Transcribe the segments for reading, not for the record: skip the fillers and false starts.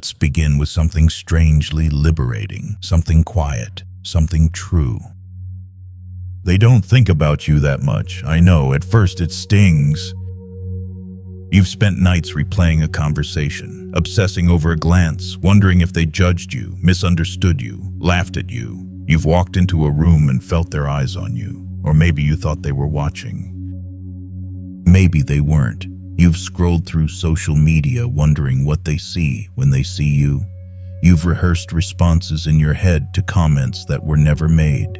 Let's begin with something strangely liberating, something quiet, something true. They don't think about you that much. I know, at first it stings. You've spent nights replaying a conversation, obsessing over a glance, wondering if they judged you, misunderstood you, laughed at you. You've walked into a room and felt their eyes on you, or maybe you thought they were watching. Maybe they weren't. You've scrolled through social media wondering what they see when they see you. You've rehearsed responses in your head to comments that were never made.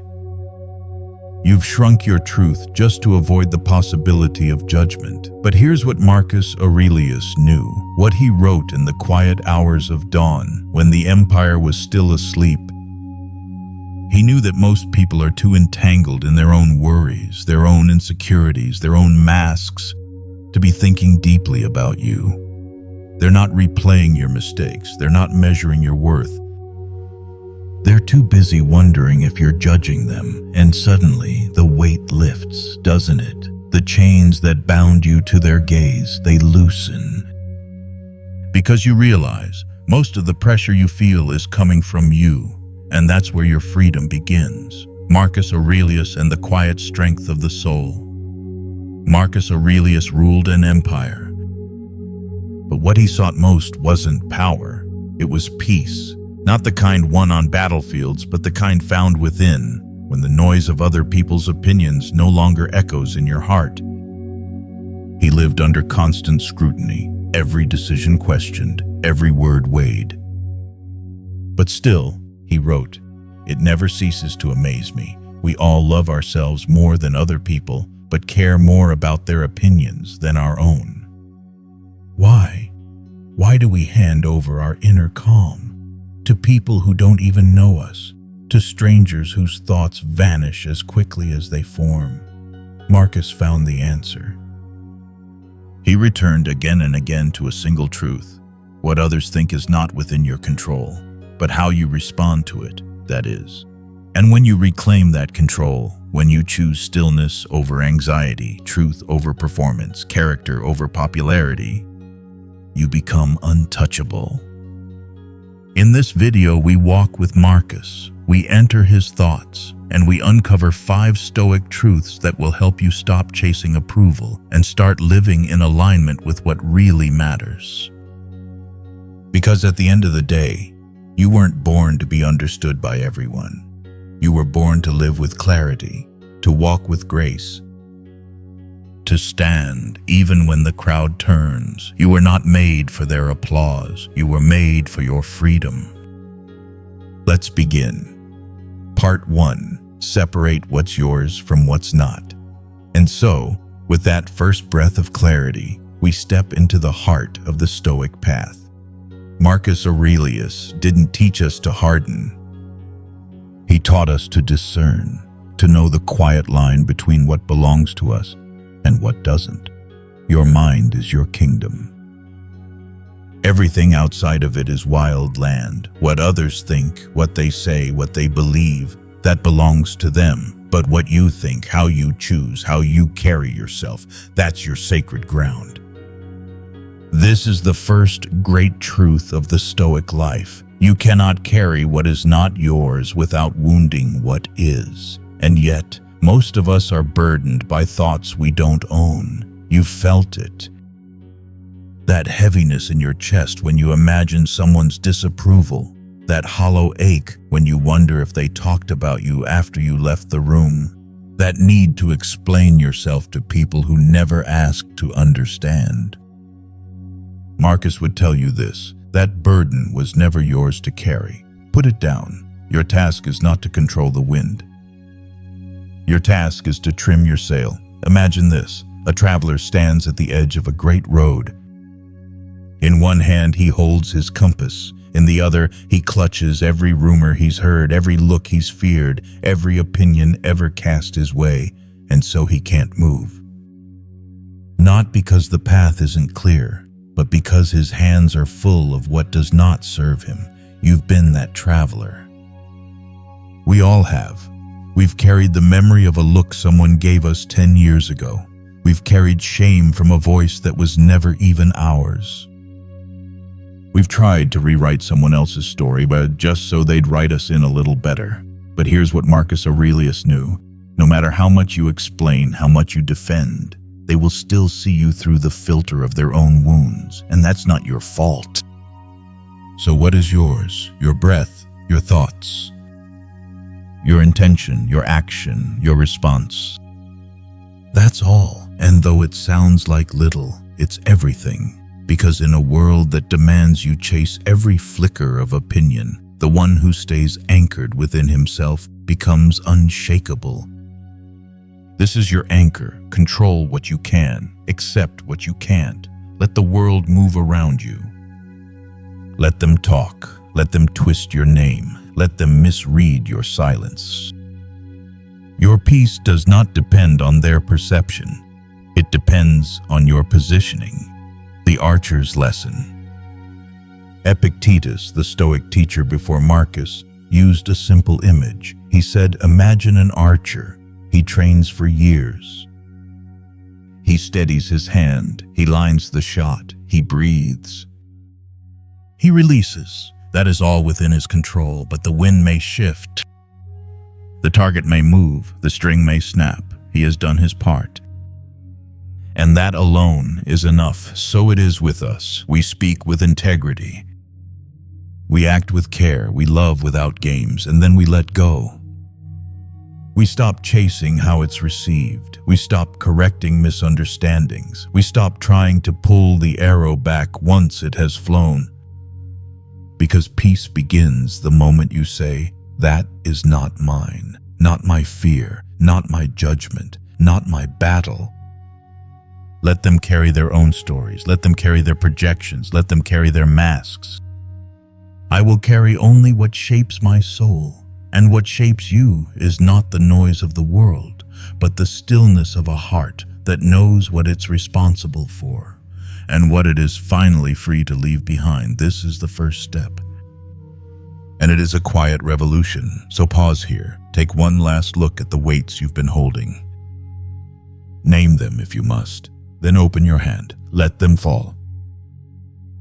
You've shrunk your truth just to avoid the possibility of judgment. But here's what Marcus Aurelius knew, what he wrote in the quiet hours of dawn when the empire was still asleep. He knew that most people are too entangled in their own worries, their own insecurities, their own masks, to be thinking deeply about you. They're not replaying your mistakes. They're not measuring your worth. They're too busy wondering if you're judging them, and suddenly the weight lifts, doesn't it? The chains that bound you to their gaze, they loosen. Because you realize most of the pressure you feel is coming from you, and that's where your freedom begins. Marcus Aurelius and the quiet strength of the soul. Marcus Aurelius ruled an empire. But what he sought most wasn't power, it was peace. Not the kind won on battlefields, but the kind found within, when the noise of other people's opinions no longer echoes in your heart. He lived under constant scrutiny, every decision questioned, every word weighed. But still, he wrote, "It never ceases to amaze me. We all love ourselves more than other people, but care more about their opinions than our own." Why? Why do we hand over our inner calm to people who don't even know us, to strangers whose thoughts vanish as quickly as they form? Marcus found the answer. He returned again and again to a single truth. What others think is not within your control, but how you respond to it, that is. And when you reclaim that control, when you choose stillness over anxiety, truth over performance, character over popularity, you become untouchable. In this video, we walk with Marcus. We enter his thoughts, and we uncover 5 Stoic truths that will help you stop chasing approval and start living in alignment with what really matters. Because at the end of the day, you weren't born to be understood by everyone. You were born to live with clarity, to walk with grace, to stand even when the crowd turns. You were not made for their applause. You were made for your freedom. Let's begin. Part 1. Separate what's yours from what's not. And so, with that first breath of clarity, we step into the heart of the Stoic path. Marcus Aurelius didn't teach us to harden. He taught us to discern, to know the quiet line between what belongs to us and what doesn't. Your mind is your kingdom. Everything outside of it is wild land. What others think, what they say, what they believe, that belongs to them. But what you think, how you choose, how you carry yourself, that's your sacred ground. This is the first great truth of the Stoic life. You cannot carry what is not yours without wounding what is. And yet, most of us are burdened by thoughts we don't own. You've felt it. That heaviness in your chest when you imagine someone's disapproval. That hollow ache when you wonder if they talked about you after you left the room. That need to explain yourself to people who never asked to understand. Marcus would tell you this. That burden was never yours to carry. Put it down. Your task is not to control the wind. Your task is to trim your sail. Imagine this. A traveler stands at the edge of a great road. In one hand, he holds his compass. In the other, he clutches every rumor he's heard, every look he's feared, every opinion ever cast his way, and so he can't move. Not because the path isn't clear, but because his hands are full of what does not serve him. You've been that traveler. We all have. We've carried the memory of a look someone gave us 10 years ago. We've carried shame from a voice that was never even ours. We've tried to rewrite someone else's story, but just so they'd write us in a little better. But here's what Marcus Aurelius knew. No matter how much you explain, how much you defend, they will still see you through the filter of their own wounds, and that's not your fault. So what is yours? Your breath, your thoughts, your intention, your action, your response. That's all. And though it sounds like little, it's everything. Because in a world that demands you chase every flicker of opinion, the one who stays anchored within himself becomes unshakable. This is your anchor. Control what you can, accept what you can't. Let the world move around you. Let them talk. Let them twist your name. Let them misread your silence. Your peace does not depend on their perception. It depends on your positioning. The archer's lesson. Epictetus, the Stoic teacher before Marcus, used a simple image. He said, imagine an archer. He trains for years. He steadies his hand. He lines the shot. He breathes. He releases. That is all within his control, but the wind may shift. The target may move. The string may snap. He has done his part. And that alone is enough. So it is with us. We speak with integrity. We act with care. We love without games, and then we let go. We stop chasing how it's received. We stop correcting misunderstandings. We stop trying to pull the arrow back once it has flown. Because peace begins the moment you say, that is not mine, not my fear, not my judgment, not my battle. Let them carry their own stories. Let them carry their projections. Let them carry their masks. I will carry only what shapes my soul. And what shapes you is not the noise of the world, but the stillness of a heart that knows what it's responsible for and what it is finally free to leave behind. This is the first step. And it is a quiet revolution. So pause here. Take one last look at the weights you've been holding. Name them if you must. Then open your hand. Let them fall.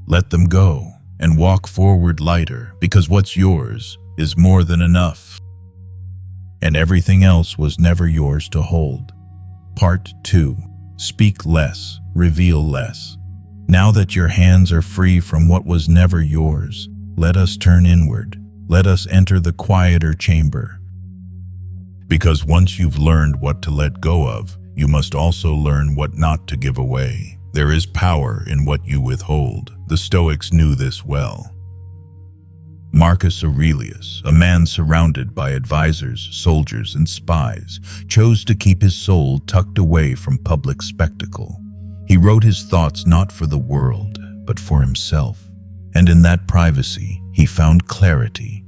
Let them go and walk forward lighter, because what's yours is more than enough. And everything else was never yours to hold. Part 2. Speak less, reveal less. Now that your hands are free from what was never yours, let us turn inward. Let us enter the quieter chamber. Because once you've learned what to let go of, you must also learn what not to give away. There is power in what you withhold. The Stoics knew this well. Marcus Aurelius, a man surrounded by advisors, soldiers, and spies, chose to keep his soul tucked away from public spectacle. He wrote his thoughts not for the world, but for himself. And in that privacy, he found clarity.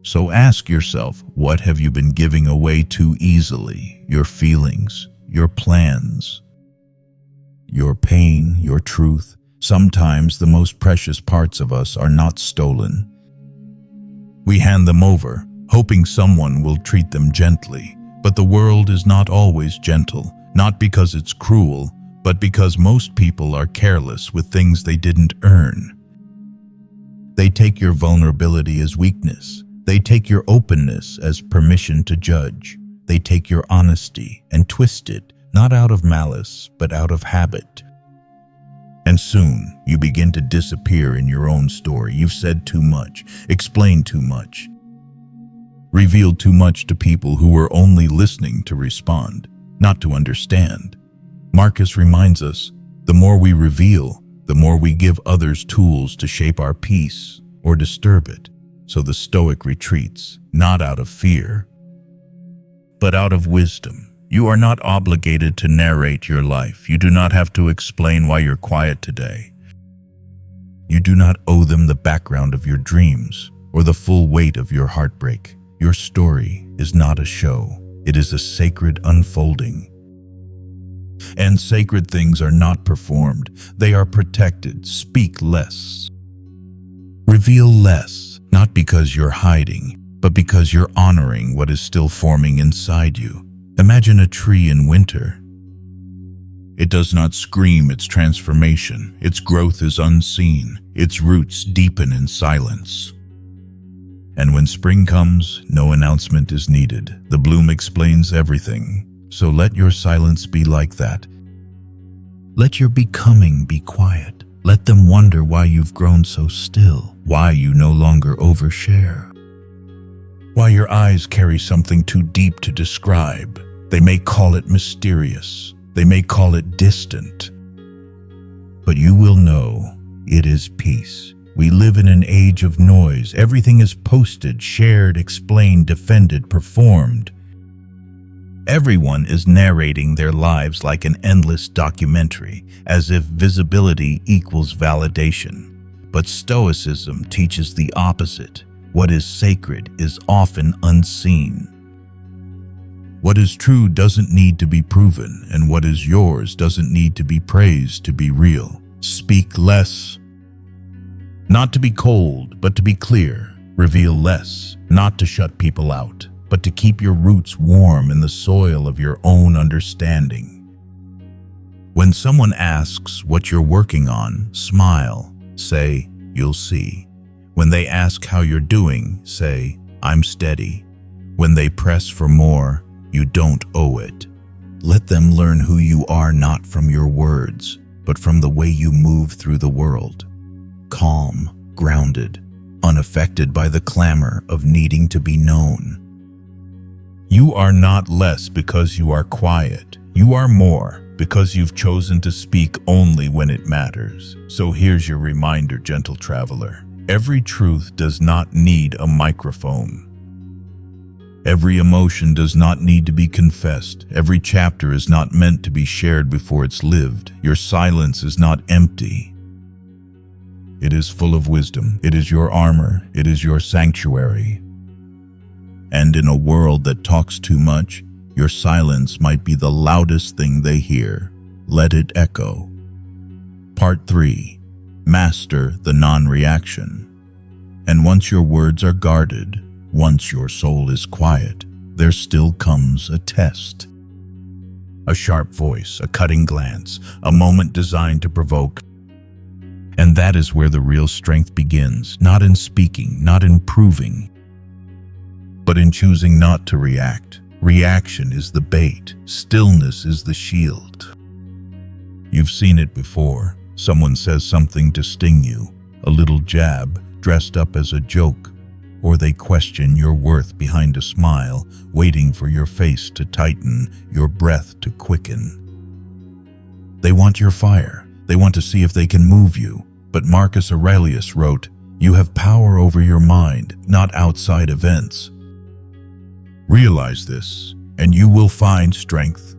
So ask yourself, what have you been giving away too easily? Your feelings, your plans, your pain, your truth. Sometimes the most precious parts of us are not stolen. We hand them over, hoping someone will treat them gently. But the world is not always gentle, not because it's cruel, but because most people are careless with things they didn't earn. They take your vulnerability as weakness. They take your openness as permission to judge. They take your honesty and twist it, not out of malice, but out of habit. And soon, you begin to disappear in your own story. You've said too much, explained too much, revealed too much to people who were only listening to respond, not to understand. Marcus reminds us, the more we reveal, the more we give others tools to shape our peace or disturb it. So the Stoic retreats, not out of fear, but out of wisdom. You are not obligated to narrate your life. You do not have to explain why you're quiet today. You do not owe them the background of your dreams or the full weight of your heartbreak. Your story is not a show. It is a sacred unfolding. And sacred things are not performed. They are protected. Speak less. Reveal less. Not because you're hiding, but because you're honoring what is still forming inside you. Imagine a tree in winter. It does not scream its transformation. Its growth is unseen. Its roots deepen in silence. And when spring comes, no announcement is needed. The bloom explains everything. So let your silence be like that. Let your becoming be quiet. Let them wonder why you've grown so still, why you no longer overshare, why your eyes carry something too deep to describe. They may call it mysterious. They may call it distant. But you will know it is peace. We live in an age of noise. Everything is posted, shared, explained, defended, performed. Everyone is narrating their lives like an endless documentary, as if visibility equals validation. But Stoicism teaches the opposite. What is sacred is often unseen. What is true doesn't need to be proven, and what is yours doesn't need to be praised to be real. Speak less, not to be cold, but to be clear. Reveal less, not to shut people out, but to keep your roots warm in the soil of your own understanding. When someone asks what you're working on, smile. Say, you'll see. When they ask how you're doing, say, I'm steady. When they press for more, you don't owe it. Let them learn who you are, not from your words, but from the way you move through the world. Calm, grounded, unaffected by the clamor of needing to be known. You are not less because you are quiet. You are more because you've chosen to speak only when it matters. So here's your reminder, gentle traveler. Every truth does not need a microphone. Every emotion does not need to be confessed. Every chapter is not meant to be shared before it's lived. Your silence is not empty. It is full of wisdom. It is your armor. It is your sanctuary. And in a world that talks too much, your silence might be the loudest thing they hear. Let it echo. Part 3. Master the non-reaction. And once your words are guarded, once your soul is quiet, there still comes a test. A sharp voice, a cutting glance, a moment designed to provoke. And that is where the real strength begins, not in speaking, not in proving, but in choosing not to react. Reaction is the bait, stillness is the shield. You've seen it before. Someone says something to sting you, a little jab dressed up as a joke, or they question your worth behind a smile, waiting for your face to tighten, your breath to quicken. They want your fire. They want to see if they can move you. But Marcus Aurelius wrote, "You have power over your mind, not outside events." Realize this, and you will find strength.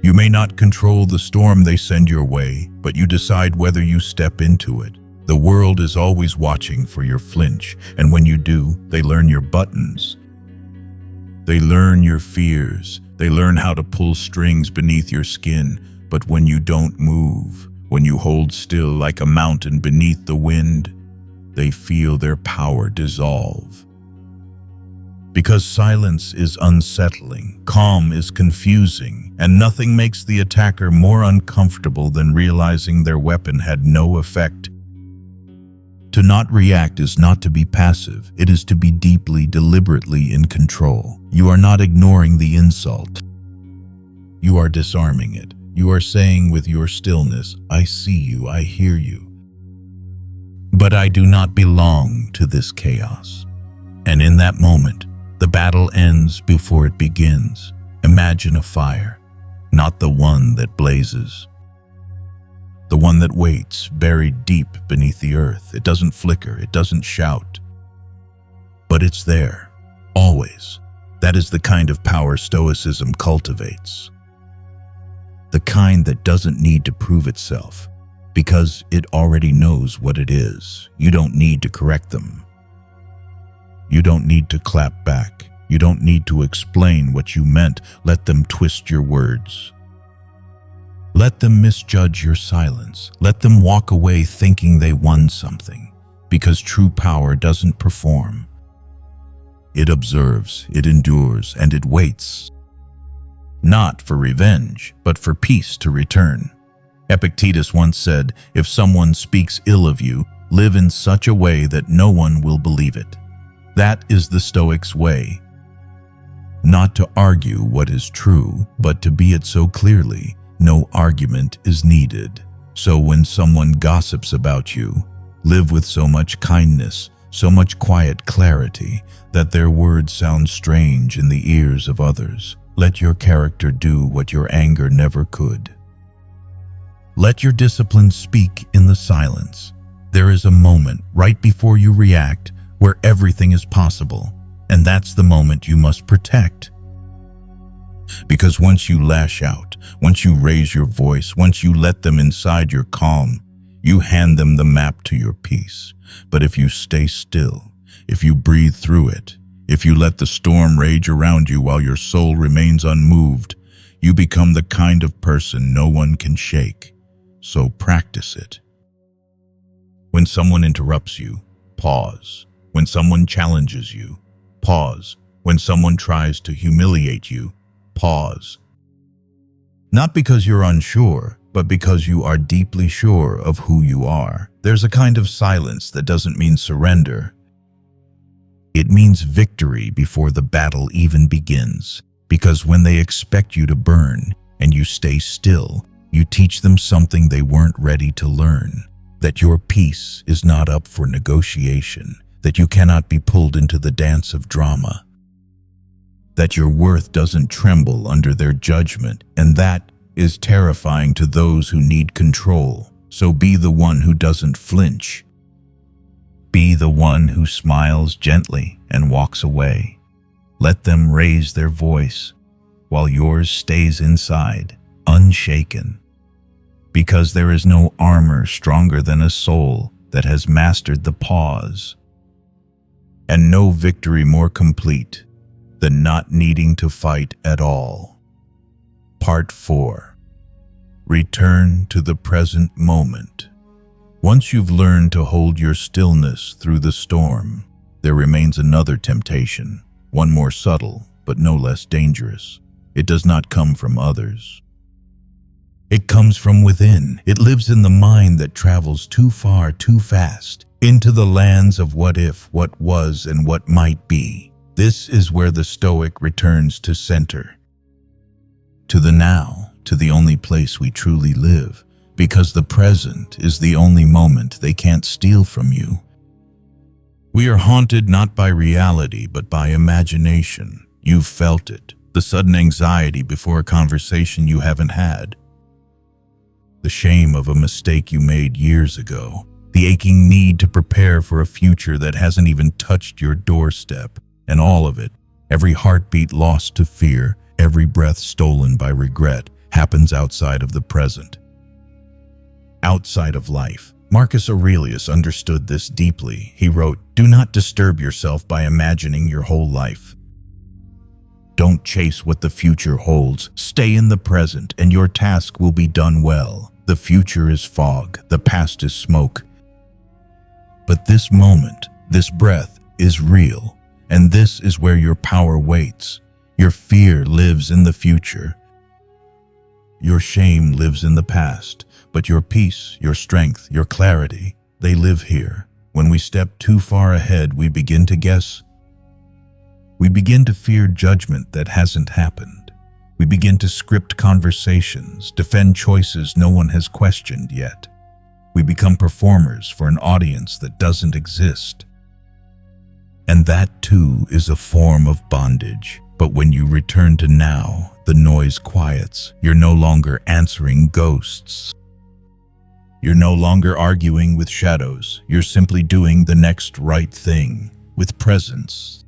You may not control the storm they send your way, but you decide whether you step into it. The world is always watching for your flinch, and when you do, they learn your buttons. They learn your fears. They learn how to pull strings beneath your skin. But when you don't move, when you hold still like a mountain beneath the wind, they feel their power dissolve. Because silence is unsettling, calm is confusing, and nothing makes the attacker more uncomfortable than realizing their weapon had no effect. To not react is not to be passive, it is to be deeply, deliberately in control. You are not ignoring the insult. You are disarming it. You are saying with your stillness, I see you, I hear you. But I do not belong to this chaos. And in that moment, the battle ends before it begins. Imagine a fire, not the one that blazes. The one that waits, buried deep beneath the earth. It doesn't flicker, it doesn't shout. But it's there, always. That is the kind of power Stoicism cultivates. The kind that doesn't need to prove itself, because it already knows what it is. You don't need to correct them. You don't need to clap back. You don't need to explain what you meant. Let them twist your words. Let them misjudge your silence. Let them walk away thinking they won something, because true power doesn't perform. It observes, it endures, and it waits. not for revenge, but for peace to return. Epictetus once said, "If someone speaks ill of you, live in such a way that no one will believe it." That is the Stoics' way. Not to argue what is true, but to be it so clearly, no argument is needed. So when someone gossips about you, live with so much kindness, so much quiet clarity, that their words sound strange in the ears of others. Let your character do what your anger never could. Let your discipline speak in the silence. There is a moment right before you react where everything is possible, and that's the moment you must protect. Because once you lash out, once you raise your voice, once you let them inside your calm, you hand them the map to your peace. But if you stay still, if you breathe through it, if you let the storm rage around you while your soul remains unmoved, you become the kind of person no one can shake. So practice it. When someone interrupts you, pause. When someone challenges you, pause. When someone tries to humiliate you, pause. Not because you're unsure, but because you are deeply sure of who you are. There's a kind of silence that doesn't mean surrender. It means victory before the battle even begins. Because when they expect you to burn and you stay still, you teach them something they weren't ready to learn. That your peace is not up for negotiation. That you cannot be pulled into the dance of drama. That your worth doesn't tremble under their judgment, and that is terrifying to those who need control. So be the one who doesn't flinch. Be the one who smiles gently and walks away. Let them raise their voice while yours stays inside, unshaken. Because there is no armor stronger than a soul that has mastered the pause. And no victory more complete than not needing to fight at all. Part 4. Return to the present moment. Once you've learned to hold your stillness through the storm, there remains another temptation, one more subtle, but no less dangerous. It does not come from others. It comes from within. It lives in the mind that travels too far, too fast, into the lands of what if, what was, and what might be. This is where the Stoic returns to center, to the now, to the only place we truly live, because the present is the only moment they can't steal from you. We are haunted not by reality, but by imagination. You've felt it, the sudden anxiety before a conversation you haven't had, the shame of a mistake you made years ago, the aching need to prepare for a future that hasn't even touched your doorstep, and all of it, every heartbeat lost to fear, every breath stolen by regret, happens outside of the present. Outside of life. Marcus Aurelius understood this deeply. He wrote, "Do not disturb yourself by imagining your whole life. Don't chase what the future holds. Stay in the present, and your task will be done well. The future is fog, the past is smoke. But this moment, this breath, is real, and this is where your power waits. Your fear lives in the future. Your shame lives in the past, but your peace, your strength, your clarity, they live here. When we step too far ahead, we begin to guess. We begin to fear judgment that hasn't happened. We begin to script conversations, defend choices no one has questioned yet. We become performers for an audience that doesn't exist. And that too is a form of bondage. But when you return to now, the noise quiets. You're no longer answering ghosts. You're no longer arguing with shadows. You're simply doing the next right thing, with presence,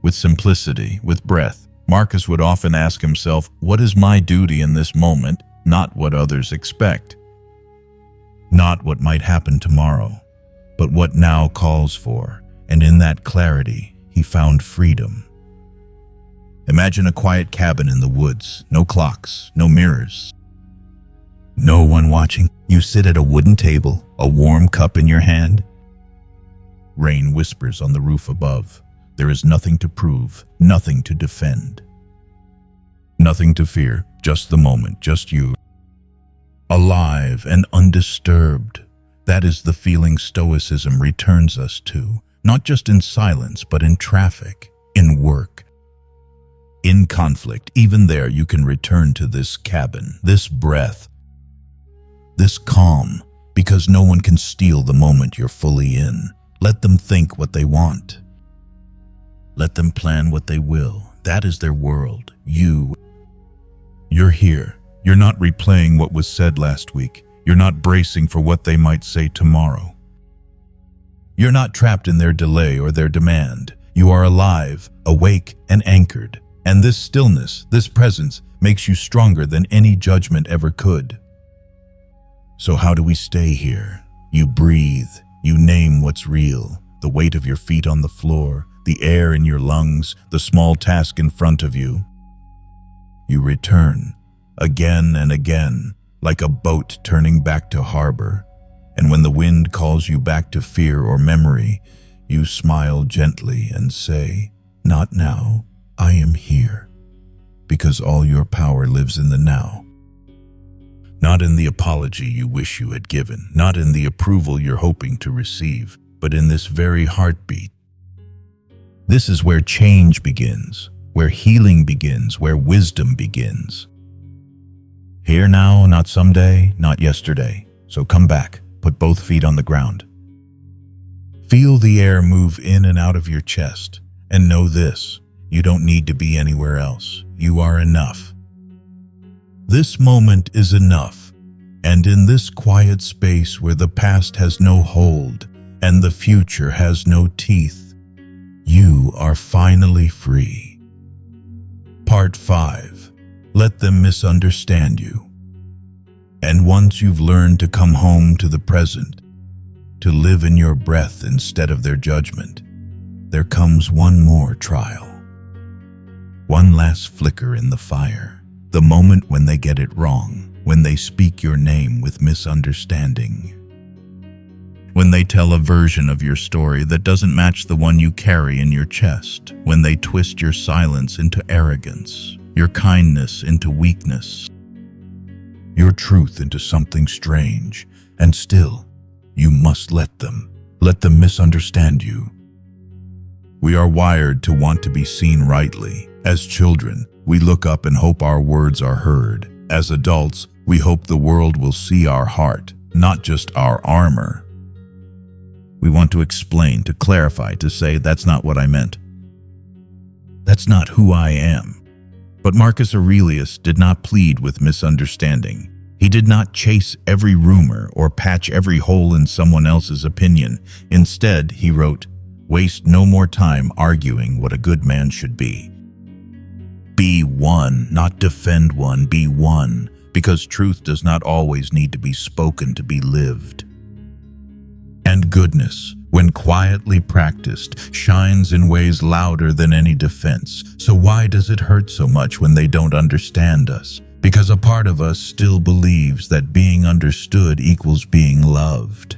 with simplicity, with breath. Marcus would often ask himself, what is my duty in this moment, not what others expect? Not what might happen tomorrow, but what now calls for. And in that clarity, he found freedom. Imagine a quiet cabin in the woods, no clocks, no mirrors, no one watching. You sit at a wooden table, a warm cup in your hand. Rain whispers on the roof above. There is nothing to prove, nothing to defend. Nothing to fear, just the moment, just you. Alive and undisturbed. That is the feeling Stoicism returns us to, not just in silence, but in traffic, in work, in conflict. Even there you can return to this cabin, this breath, this calm, because no one can steal the moment you're fully in. Let them think what they want. Let them plan what they will. That is their world. You're here. You're not replaying what was said last week. You're not bracing for what they might say tomorrow. You're not trapped in their delay or their demand. You are alive, awake, and anchored. And this stillness, this presence, makes you stronger than any judgment ever could. So how do we stay here? You breathe. You name what's real. The weight of your feet on the floor, the air in your lungs, the small task in front of you. You return, again and again, like a boat turning back to harbor. And when the wind calls you back to fear or memory, you smile gently and say, "Not now, I am here." Because all your power lives in the now. Not in the apology you wish you had given, not in the approval you're hoping to receive, but in this very heartbeat. This is where change begins, where healing begins, where wisdom begins. Here now, not someday, not yesterday. So come back, put both feet on the ground. Feel the air move in and out of your chest, and know this, you don't need to be anywhere else. You are enough. This moment is enough, and in this quiet space where the past has no hold and the future has no teeth, you are finally free. Part 5. Let them misunderstand you. And once you've learned to come home to the present, to live in your breath instead of their judgment, there comes one more trial. One last flicker in the fire. The moment when they get it wrong, when they speak your name with misunderstanding. When they tell a version of your story that doesn't match the one you carry in your chest. When they twist your silence into arrogance, your kindness into weakness, your truth into something strange. And still, you must let them misunderstand you. We are wired to want to be seen rightly. As children, we look up and hope our words are heard. As adults, we hope the world will see our heart, not just our armor. We want to explain, to clarify, to say, "That's not what I meant. That's not who I am." But Marcus Aurelius did not plead with misunderstanding. He did not chase every rumor or patch every hole in someone else's opinion. Instead, he wrote, "Waste no more time arguing what a good man should be. Be one, not defend one, be one, because truth does not always need to be spoken to be lived. And goodness, when quietly practiced, shines in ways louder than any defense. So why does it hurt so much when they don't understand us? Because a part of us still believes that being understood equals being loved.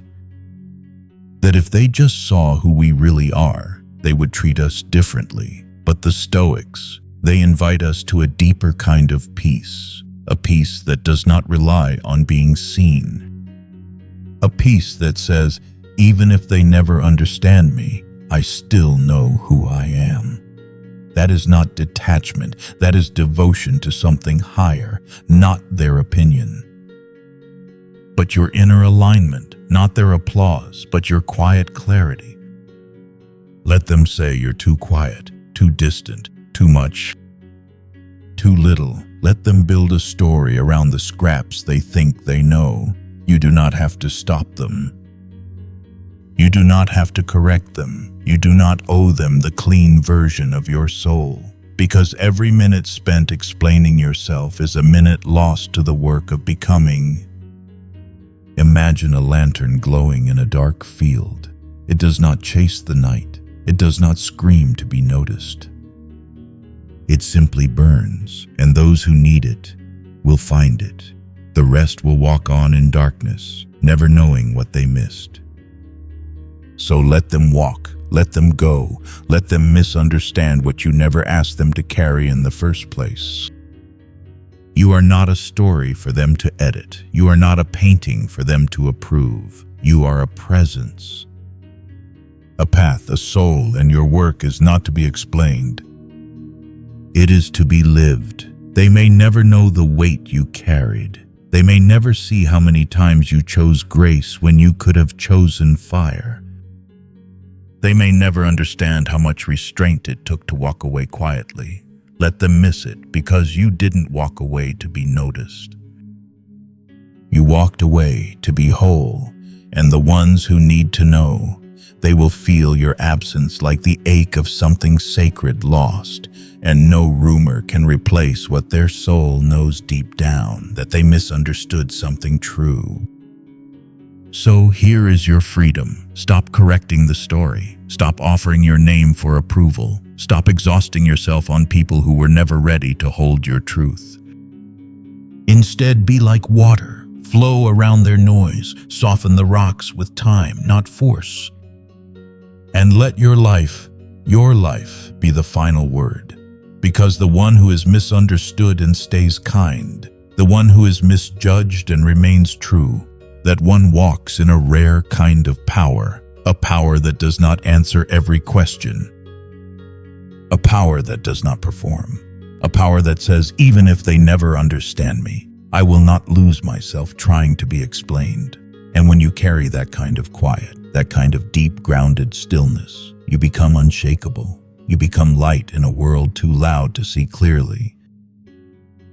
That if they just saw who we really are, they would treat us differently. But the Stoics, they invite us to a deeper kind of peace, a peace that does not rely on being seen. A peace that says, even if they never understand me, I still know who I am. That is not detachment, that is devotion to something higher, not their opinion. But your inner alignment, not their applause, but your quiet clarity. Let them say you're too quiet, too distant, too much, too little. Let them build a story around the scraps they think they know. You do not have to stop them. You do not have to correct them. You do not owe them the clean version of your soul. Because every minute spent explaining yourself is a minute lost to the work of becoming. Imagine a lantern glowing in a dark field. It does not chase the night. It does not scream to be noticed. It simply burns, and those who need it will find it. The rest will walk on in darkness, never knowing what they missed. So let them walk, let them go, let them misunderstand what you never asked them to carry in the first place. You are not a story for them to edit. You are not a painting for them to approve. You are a presence, a path, a soul, and your work is not to be explained. It is to be lived. They may never know the weight you carried. They may never see how many times you chose grace when you could have chosen fire. They may never understand how much restraint it took to walk away quietly. Let them miss it because you didn't walk away to be noticed. You walked away to be whole, and the ones who need to know, they will feel your absence like the ache of something sacred lost, and no rumor can replace what their soul knows deep down, that they misunderstood something true. So here is your freedom. Stop correcting the story. Stop offering your name for approval. Stop exhausting yourself on people who were never ready to hold your truth. Instead, be like water. Flow around their noise. Soften the rocks with time, not force. And let your life be the final word. Because the one who is misunderstood and stays kind, the one who is misjudged and remains true, that one walks in a rare kind of power, a power that does not answer every question, a power that does not perform, a power that says, even if they never understand me, I will not lose myself trying to be explained. And when you carry that kind of quiet, that kind of deep, grounded stillness, you become unshakable. You become light in a world too loud to see clearly.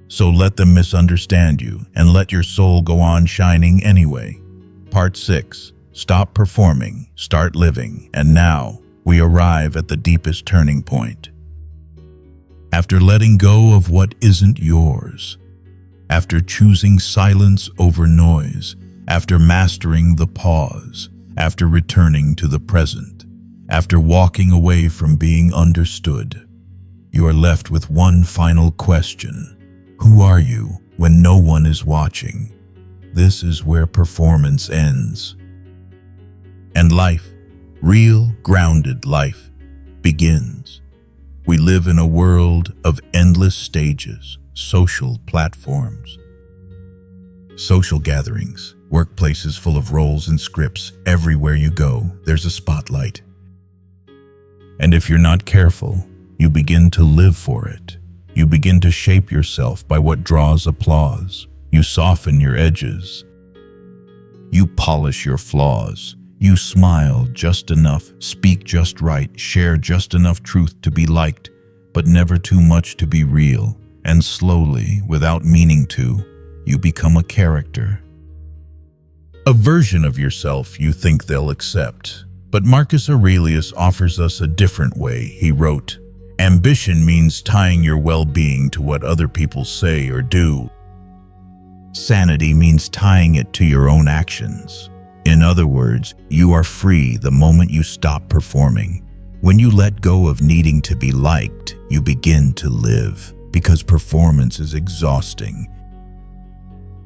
So let them misunderstand you and let your soul go on shining anyway. Part 6. Stop performing, start living. And now we arrive at the deepest turning point. After letting go of what isn't yours, after choosing silence over noise, after mastering the pause, after returning to the present, after walking away from being understood, you are left with one final question. Who are you when no one is watching? This is where performance ends. And life, real, grounded life, begins. We live in a world of endless stages, social platforms, social gatherings, workplaces full of roles and scripts. Everywhere you go, there's a spotlight. And if you're not careful, you begin to live for it. You begin to shape yourself by what draws applause. You soften your edges. You polish your flaws. You smile just enough, speak just right, share just enough truth to be liked, but never too much to be real. And slowly, without meaning to, you become a character. A version of yourself you think they'll accept. But Marcus Aurelius offers us a different way. He wrote, "Ambition means tying your well-being to what other people say or do. Sanity means tying it to your own actions. In other words, you are free the moment you stop performing. When you let go of needing to be liked, you begin to live, because performance is exhausting.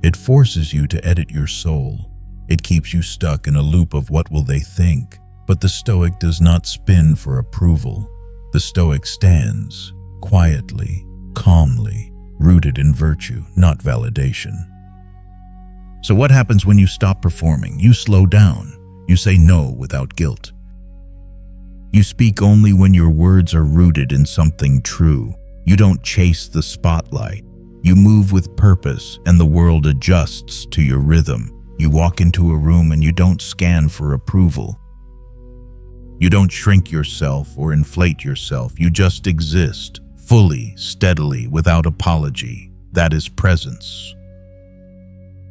It forces you to edit your soul. It keeps you stuck in a loop of what will they think. But the Stoic does not spin for approval. The Stoic stands quietly, calmly, rooted in virtue, not validation." So what happens when you stop performing? You slow down. You say no without guilt. You speak only when your words are rooted in something true. You don't chase the spotlight. You move with purpose, and the world adjusts to your rhythm. You walk into a room and you don't scan for approval. You don't shrink yourself or inflate yourself. You just exist, fully, steadily, without apology. That is presence.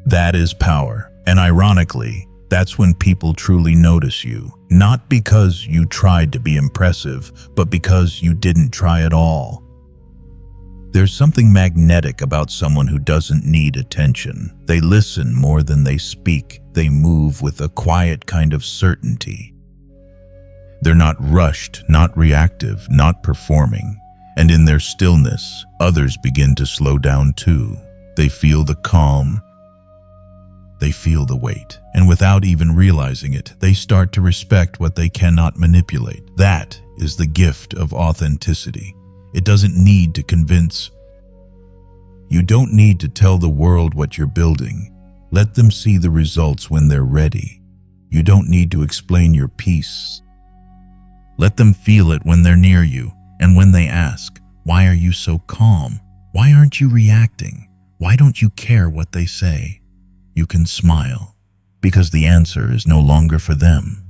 That is power. And ironically, that's when people truly notice you. Not because you tried to be impressive, but because you didn't try at all. There's something magnetic about someone who doesn't need attention. They listen more than they speak. They move with a quiet kind of certainty. They're not rushed, not reactive, not performing. And in their stillness, others begin to slow down too. They feel the calm. They feel the weight. And without even realizing it, they start to respect what they cannot manipulate. That is the gift of authenticity. It doesn't need to convince. You don't need to tell the world what you're building. Let them see the results when they're ready. You don't need to explain your peace. Let them feel it when they're near you, and when they ask, "Why are you so calm? Why aren't you reacting? Why don't you care what they say?" You can smile, because the answer is no longer for them.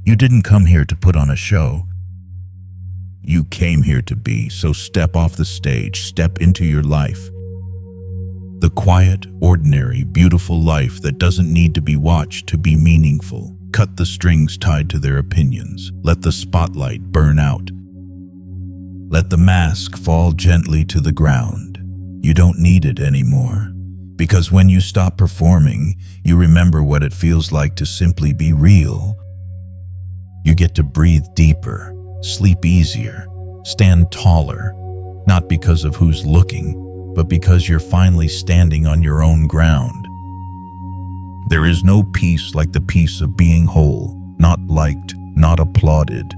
You didn't come here to put on a show. You came here to be, so step off the stage, step into your life. The quiet, ordinary, beautiful life that doesn't need to be watched to be meaningful. Cut the strings tied to their opinions. Let the spotlight burn out. Let the mask fall gently to the ground. You don't need it anymore. Because when you stop performing, you remember what it feels like to simply be real. You get to breathe deeper, sleep easier, stand taller, not because of who's looking, but because you're finally standing on your own ground. There is no peace like the peace of being whole, not liked, not applauded,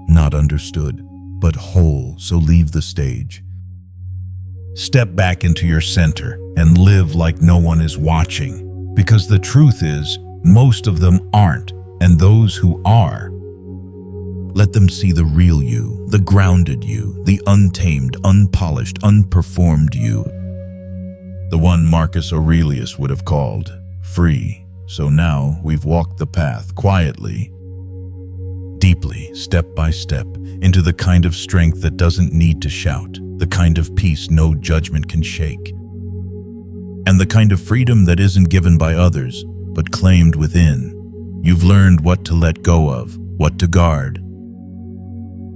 not understood, but whole. So leave the stage. Step back into your center and live like no one is watching, because the truth is, most of them aren't, and those who are, let them see the real you, the grounded you, the untamed, unpolished, unperformed you. The one Marcus Aurelius would have called free. So now we've walked the path quietly, deeply, step by step, into the kind of strength that doesn't need to shout, the kind of peace no judgment can shake, and the kind of freedom that isn't given by others, but claimed within. You've learned what to let go of, what to guard,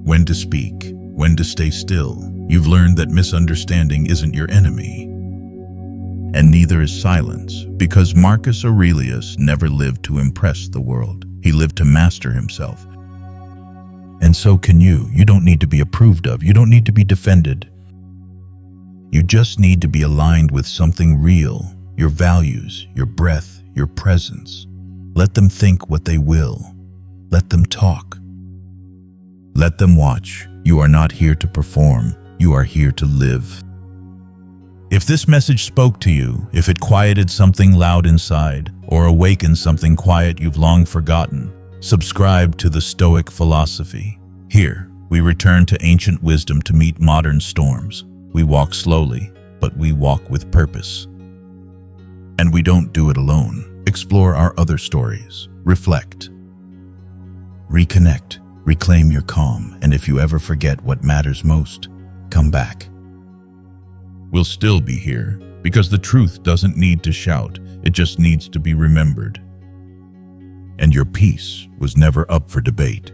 when to speak, when to stay still. You've learned that misunderstanding isn't your enemy, and neither is silence, because Marcus Aurelius never lived to impress the world. He lived to master himself. And so can you. You don't need to be approved of. You don't need to be defended. You just need to be aligned with something real, your values, your breath, your presence. Let them think what they will. Let them talk. Let them watch. You are not here to perform. You are here to live. If this message spoke to you, if it quieted something loud inside, or awakened something quiet you've long forgotten, subscribe to the Stoic Philosophy. Here, we return to ancient wisdom to meet modern storms. We walk slowly, but we walk with purpose. And we don't do it alone. Explore our other stories. Reflect. Reconnect. Reclaim your calm, and if you ever forget what matters most, come back. We'll still be here, because the truth doesn't need to shout, it just needs to be remembered. And your peace was never up for debate.